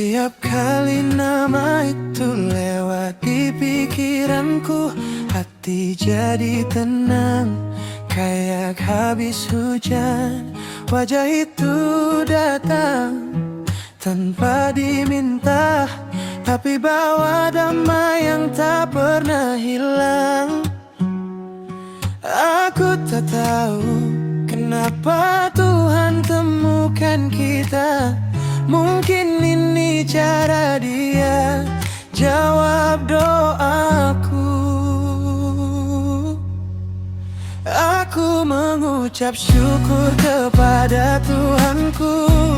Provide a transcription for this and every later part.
Setiap kali nama itu lewat di pikiranku, hati jadi tenang, kayak habis hujan. Wajah itu datang tanpa diminta, tapi bawa damai yang tak pernah hilang. Aku tak tahu kenapa Tuhan temukan kita. Mungkin ini cara Dia jawab doaku. Aku mengucap syukur kepada Tuhanku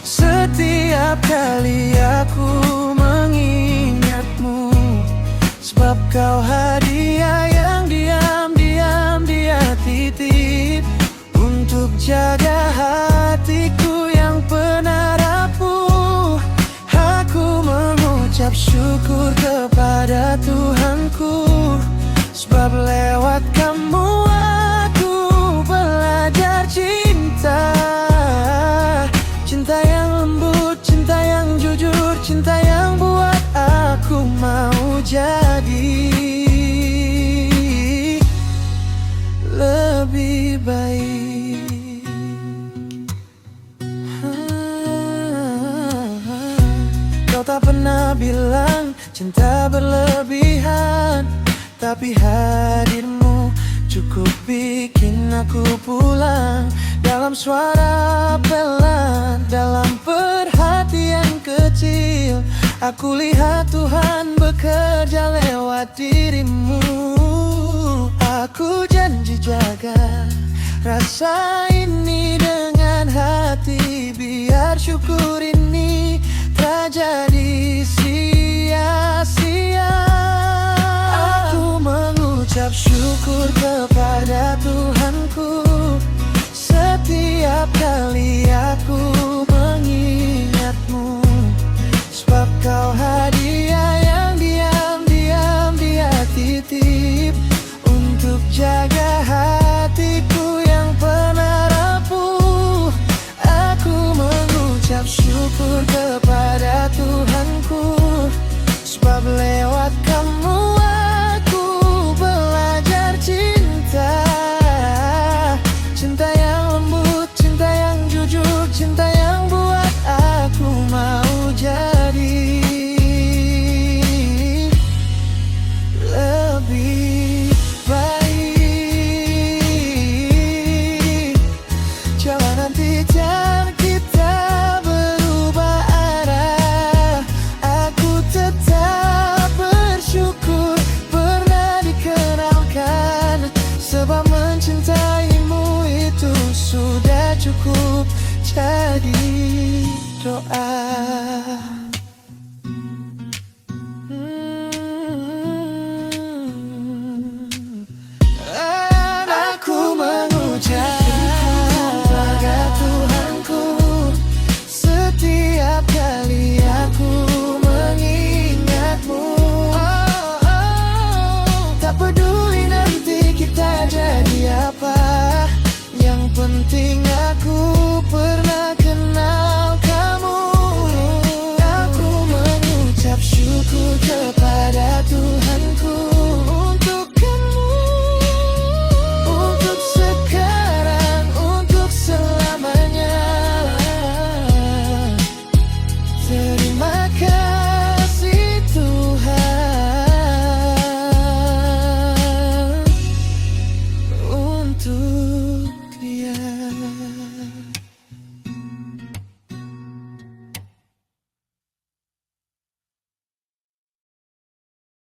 setiap kali aku mengingatmu, sebab Kau hadiah yang diam-diam Dia titip untuk jaga hatiku yang pernah rapuh. Aku mengucap syukur kepada Tuhanku, sebab lewat Kamu aku belajar cinta. Cinta yang lembut, cinta yang jujur, cinta yang buat aku mau jadi lebih baik. Kau tak pernah bilang cinta berlebihan, tapi hadirmu cukup bikin aku pulang. Dalam suara pelan, dalam perhatian kecil, aku lihat Tuhan bekerja lewat dirimu. Aku janji jaga rasa ini dengan hati, biar syukur ini tak jadi sia-sia. Aku mengucap syukur kepada Tuhanku setiap kali aku